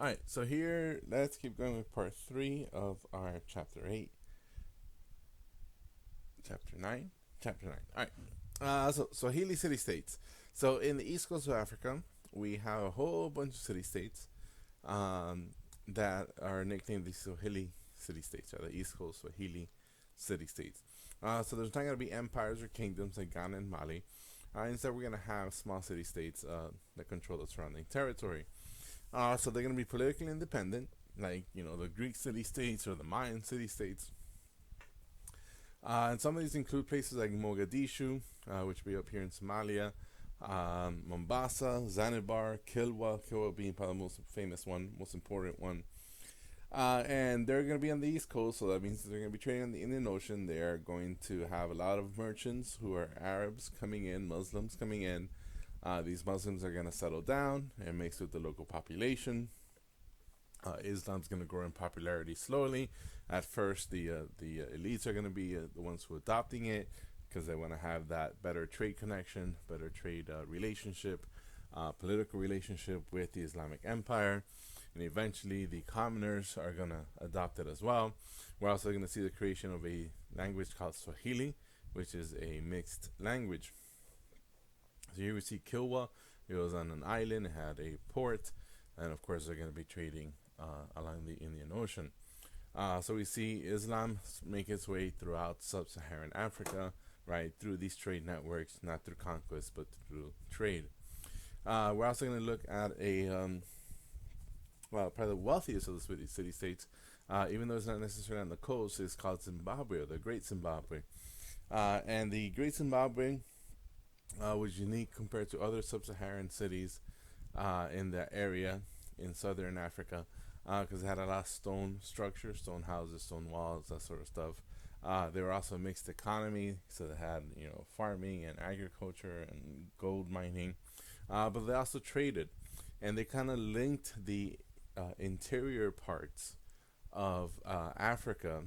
All right, so here let's keep going with part three of our chapter eight, chapter nine, chapter nine. All right, so Swahili city states. So in the east coast of Africa, we have a whole bunch of city states um, that are nicknamed the Swahili city states, or the East Coast Swahili city states. So there's not going to be empires or kingdoms like Ghana and Mali. Instead, we're going to have small city states that control the surrounding territory. So they're going to be politically independent, like the Greek city states or the Mayan city states. And some of these include places like Mogadishu, which will be up here in Somalia, Mombasa, Zanzibar, Kilwa being probably the most famous one, most important one. And they're going to be on the East Coast, so that means they're going to be trading on the Indian Ocean. They're going to have a lot of merchants who are Arabs coming in, Muslims coming in. These Muslims are going to settle down and mix with the local population. Islam's going to grow in popularity slowly. At first, the elites are going to be the ones who are adopting it because they want to have that better trade connection, better trade relationship, political relationship with the Islamic Empire. And eventually, the commoners are going to adopt it as well. We're also going to see the creation of a language called Swahili, which is a mixed language. So here we see Kilwa. It was on an island. It had a port, and of course, they're going to be trading along the Indian Ocean. So we see Islam make its way throughout sub-Saharan Africa, right, through these trade networks, not through conquest, but through trade. We're also going to look at probably the wealthiest of the city states, even though it's not necessarily on the coast, is called Zimbabwe, or the Great Zimbabwe. And the Great Zimbabwe was unique compared to other sub-Saharan cities in that area in southern Africa, because it had a lot of stone structures, stone houses, stone walls, that sort of stuff. They were also a mixed economy, so they had farming and agriculture and gold mining, but they also traded, and they kind of linked the interior parts of Africa,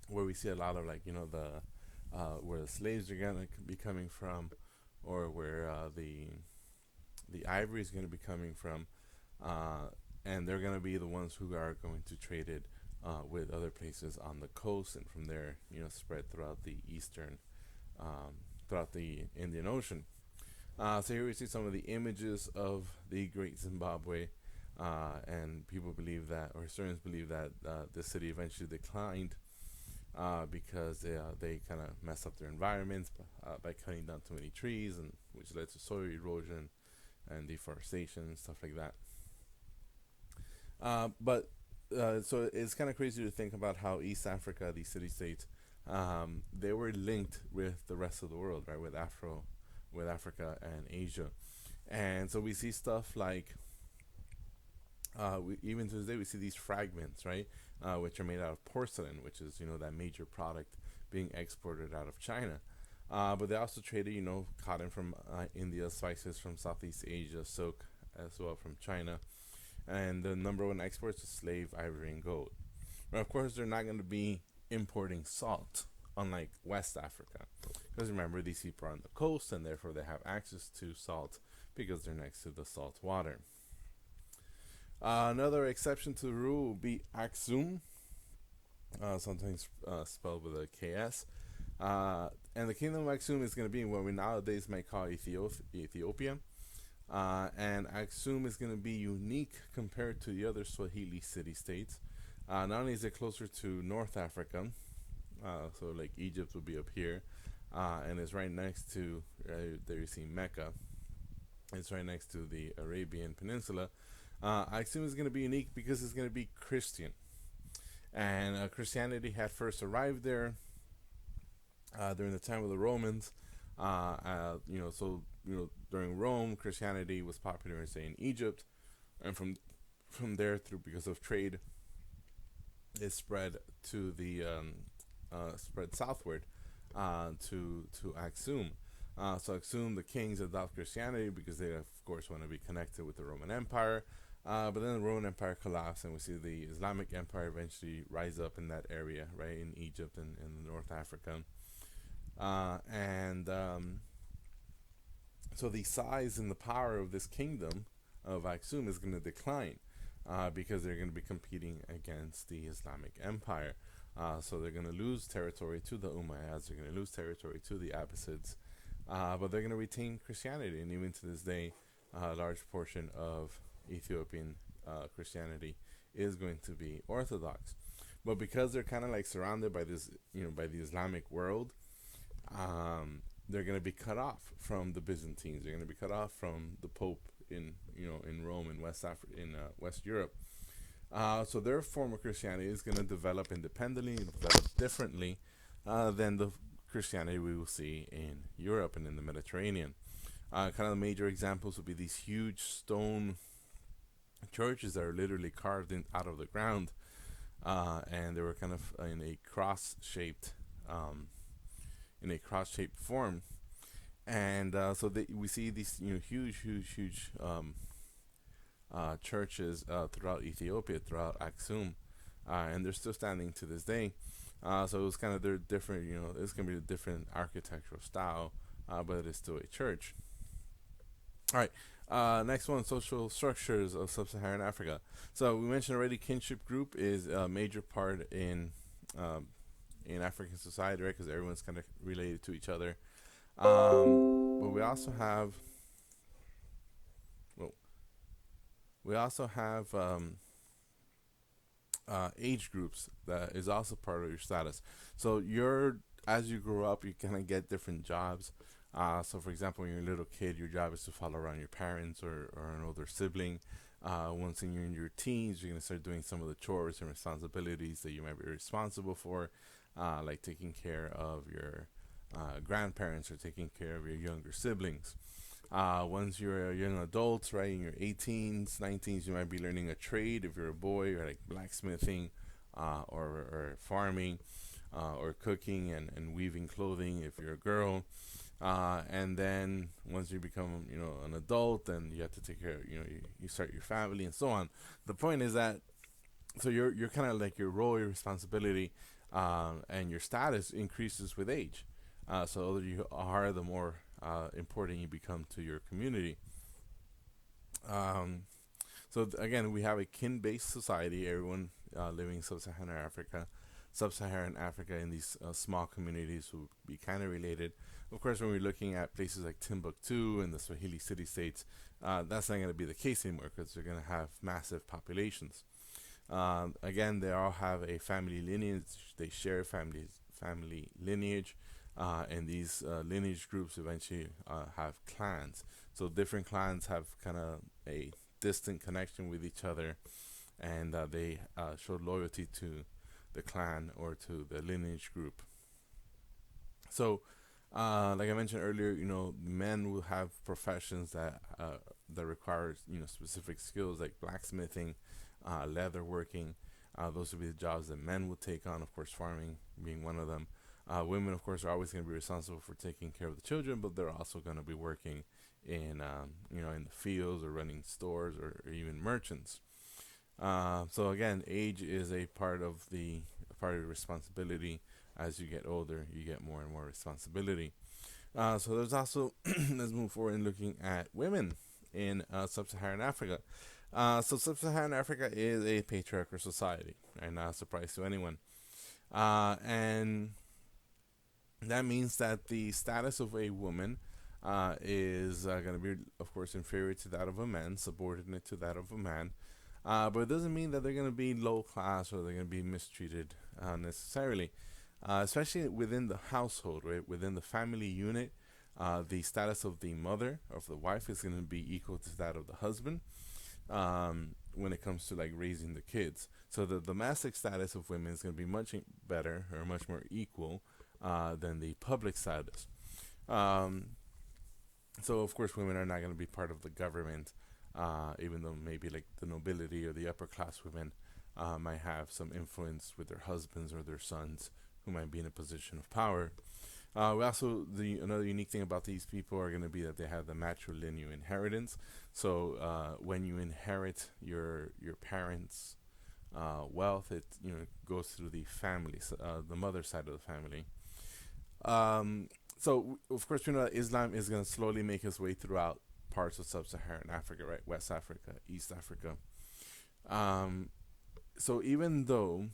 where we see a lot of where the slaves are gonna be coming from, or where the ivory is going to be coming from, and they're going to be the ones who are going to trade it with other places on the coast, and from there, spread throughout the throughout the Indian Ocean. So here we see some of the images of the Great Zimbabwe, and people believe that, or historians believe that the city eventually declined because they kind of messed up their environments by cutting down too many trees, and which led to soil erosion and deforestation and stuff like that. So it's kind of crazy to think about how East Africa, these city states, they were linked with the rest of the world, right? With Africa and Asia, and so we see stuff like even to this day we see these fragments, right, which are made out of porcelain, which is that major product being exported out of China. But they also traded, cotton from India, spices from Southeast Asia, silk as well from China, and the number one exports is slave, ivory, and gold. But of course, they're not going to be importing salt, unlike West Africa, because remember, these people are on the coast, and therefore they have access to salt because they're next to the salt water. Another exception to the rule will be Aksum, sometimes spelled with a KS. And the kingdom of Aksum is going to be what we nowadays might call Ethiopia. And Aksum is going to be unique compared to the other Swahili city states. Not only is it closer to North Africa, so like Egypt would be up here, and it's right next to, there you see Mecca, it's right next to the Arabian Peninsula. Aksum is going to be unique because it's going to be Christian. And Christianity had first arrived there during the time of the Romans. During Rome, Christianity was popular, say, in Egypt, and from there, through because of trade, it spread to the spread southward to Aksum. So Aksum, the kings adopt Christianity because they, of course, want to be connected with the Roman Empire. But then the Roman Empire collapsed, and we see the Islamic Empire eventually rise up in that area, right, in Egypt and in North Africa. So the size and the power of this kingdom of Aksum is going to decline because they're going to be competing against the Islamic Empire. So they're going to lose territory to the Umayyads, they're going to lose territory to the Abbasids, but they're going to retain Christianity. And even to this day, a large portion of Ethiopian Christianity is going to be Orthodox. But because they're kind of like surrounded by this, by the Islamic world, they're going to be cut off from the Byzantines. They're going to be cut off from the Pope in Rome, in West Europe. So their form of Christianity is going to develop independently, develop differently than the Christianity we will see in Europe and in the Mediterranean. Kind of the major examples would be these huge stone churches that are literally carved out of the ground, and they were kind of in a cross-shaped form. And so we see these huge churches throughout Ethiopia, throughout Aksum, and they're still standing to this day. So it was kind of their different, it's going to be a different architectural style, but it is still a church. All right, next one, social structures of sub-Saharan Africa. So we mentioned already, kinship group is a major part in African society, right? Because everyone's kind of related to each other. But we also have age groups that is also part of your status. So as you grow up, you kind of get different jobs. So for example, when you're a little kid, your job is to follow around your parents or an older sibling. Once you're in your teens, you're going to start doing some of the chores and responsibilities that you might be responsible for, like taking care of your grandparents or taking care of your younger siblings. Once you're a young adult, right, in your 18s, 19s, you might be learning a trade if you're a boy, or like blacksmithing, or farming, or cooking and weaving clothing if you're a girl. And then once you become, an adult, then you have to take care of, you start your family and so on. The point is that, so you're kind of like your role, your responsibility, and your status increases with age. So the older you are, the more important you become to your community. Again, we have a kin-based society. Everyone living in Sub-Saharan Africa in these small communities will be kind of related. Of course, when we're looking at places like Timbuktu and the Swahili city-states, that's not going to be the case anymore because they're going to have massive populations. Again, they all have a family lineage. They share family lineage. And these lineage groups eventually have clans. So different clans have kind of a distant connection with each other, and they show loyalty to the clan or to the lineage group. So, like I mentioned earlier, men will have professions that require specific skills like blacksmithing, leather working. Those would be the jobs that men will take on. Of course, farming being one of them. Women, of course, are always going to be responsible for taking care of the children, but they're also going to be working in the fields or running stores or even merchants. So again, age is a part of your responsibility. As you get older, you get more and more responsibility. So there's also let's move forward in looking at women in sub-Saharan Africa. So sub-Saharan Africa is a patriarchal society, and not a surprise to anyone. And that means that the status of a woman is going to be, of course, inferior to that of a man, subordinate to that of a man. But it doesn't mean that they're going to be low class or they're going to be mistreated necessarily. Especially within the household, right? Within the family unit, the status of the mother, of the wife, is going to be equal to that of the husband when it comes to like raising the kids. So the domestic status of women is going to be much better or much more equal than the public status. So of course women are not going to be part of the government, even though maybe like the nobility or the upper class women might have some influence with their husbands or their sons who might be in a position of power. Another unique thing about these people are going to be that they have the matrilineal inheritance. So when you inherit your parents' wealth, it goes through the family, the mother side of the family. So of course, Islam is going to slowly make its way throughout parts of sub-Saharan Africa, right? West Africa, East Africa. Um, so even though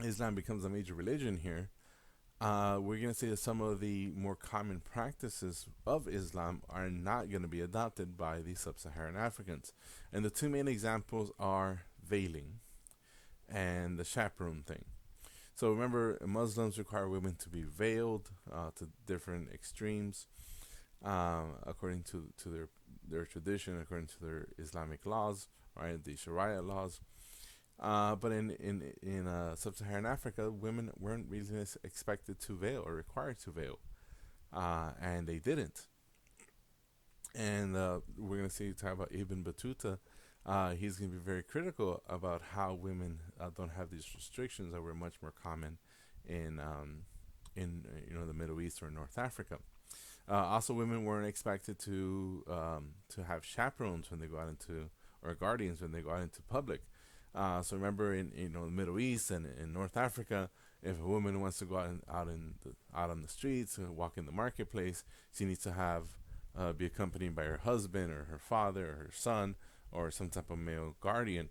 Islam becomes a major religion here, we're going to say that some of the more common practices of Islam are not going to be adopted by the sub-Saharan Africans. And the two main examples are veiling and the chaperone thing. So remember, Muslims require women to be veiled to different extremes, according to their tradition, according to their Islamic laws, right, the Sharia laws. But in sub-Saharan Africa, women weren't really expected to veil or required to veil, and they didn't. And we're going to see talk about Ibn Battuta. He's going to be very critical about how women don't have these restrictions that were much more common in the Middle East or North Africa. Also, women weren't expected to have chaperones when they go out into, or guardians when they go out into public. So remember, in the Middle East and in North Africa, if a woman wants to go out on the streets, walk in the marketplace, she needs to have be accompanied by her husband or her father or her son or some type of male guardian.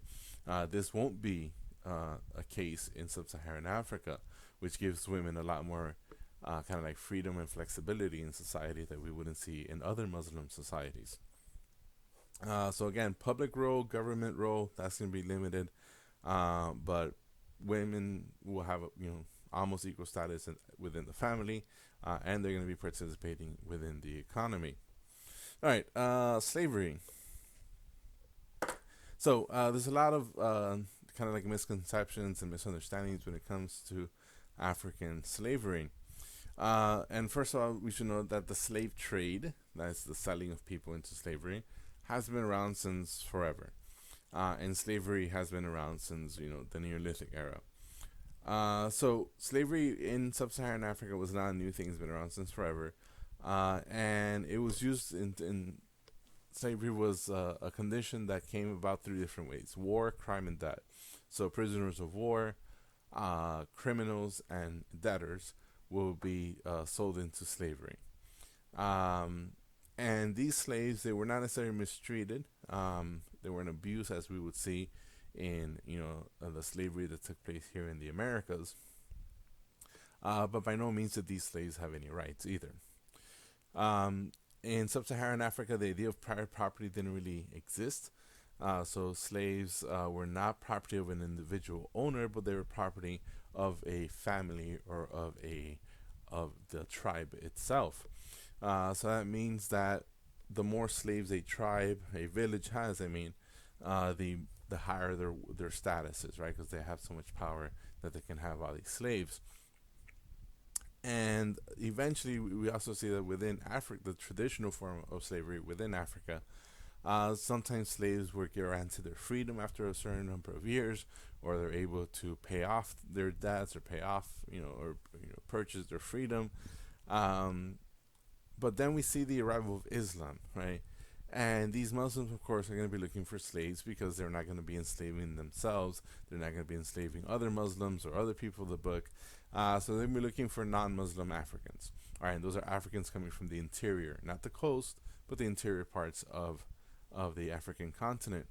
This won't be a case in sub-Saharan Africa, which gives women a lot more kind of like freedom and flexibility in society that we wouldn't see in other Muslim societies. So again, public role, government role, that's going to be limited, but women will have almost equal status within the family, and they're going to be participating within the economy. All right, slavery. So there's a lot of kind of like misconceptions and misunderstandings when it comes to African slavery. And first of all, we should know that the slave trade, that's the selling of people into slavery, has been around since forever. And slavery has been around since, the Neolithic era. So slavery in sub-Saharan Africa was not a new thing. It's been around since forever. And it was used in slavery was a condition that came about through different ways: war, crime, and debt. So prisoners of war, criminals, and debtors will be sold into slavery. And these slaves, they were not necessarily mistreated. They weren't abused as we would see in the slavery that took place here in the Americas. But by no means did these slaves have any rights either. In sub-Saharan Africa, the idea of private property didn't really exist. So slaves were not property of an individual owner, but they were property of a family or of the tribe itself. So that means that the more slaves a tribe, a village has, the higher their status is, right? Because they have so much power that they can have all these slaves. And eventually, we also see that within Africa, the traditional form of slavery within Africa, sometimes slaves were granted their freedom after a certain number of years, or they're able to pay off their debts, or pay off, purchase their freedom. But then we see the arrival of Islam, right? And these Muslims, of course, are going to be looking for slaves because they're not going to be enslaving themselves. They're not going to be enslaving other Muslims or other people of the book. So they're going to be looking for non-Muslim Africans. All right, and those are Africans coming from the interior, not the coast, but the interior parts of the African continent.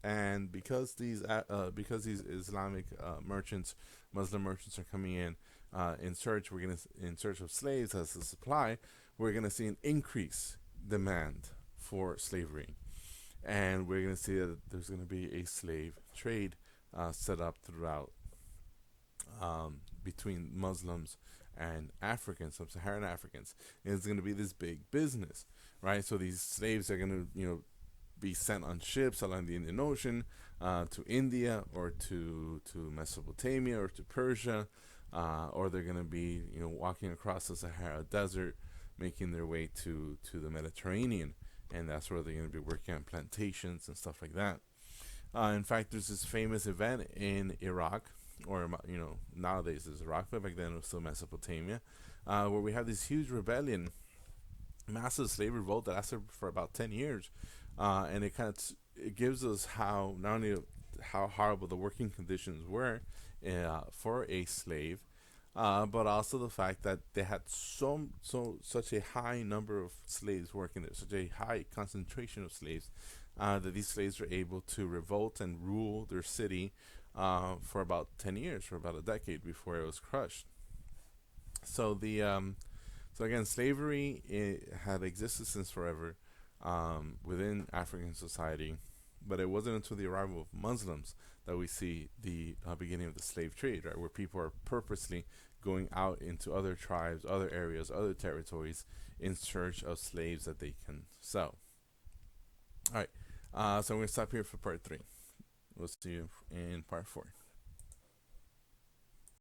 And because these Islamic merchants, Muslim merchants, are coming in search of slaves as a supply, we're going to see an increase demand for slavery, and we're going to see that there's going to be a slave trade set up throughout between Muslims and Africans, sub-Saharan Africans, and it's going to be this big business, right? So these slaves are going to be sent on ships along the Indian Ocean to India or to Mesopotamia or to Persia, or they're going to be walking across the Sahara Desert, making their way to the Mediterranean, and that's where they're going to be working on plantations and stuff like that. In fact, there's this famous event in Iraq, or nowadays it's Iraq, but back then it was still Mesopotamia, where we have this huge rebellion, massive slave revolt that lasted for about 10 years, and it gives us how not only how horrible the working conditions were for a slave, but also the fact that they had such a high number of slaves working there, such a high concentration of slaves, that these slaves were able to revolt and rule their city for about 10 years, for about a decade before it was crushed. So so again, slavery had existed since forever within African society, but it wasn't until the arrival of Muslims that we see the beginning of the slave trade, right, where people are purposely going out into other tribes, other areas, other territories in search of slaves that they can sell. All right, so I'm going to stop here for part 3. We'll see you in part 4.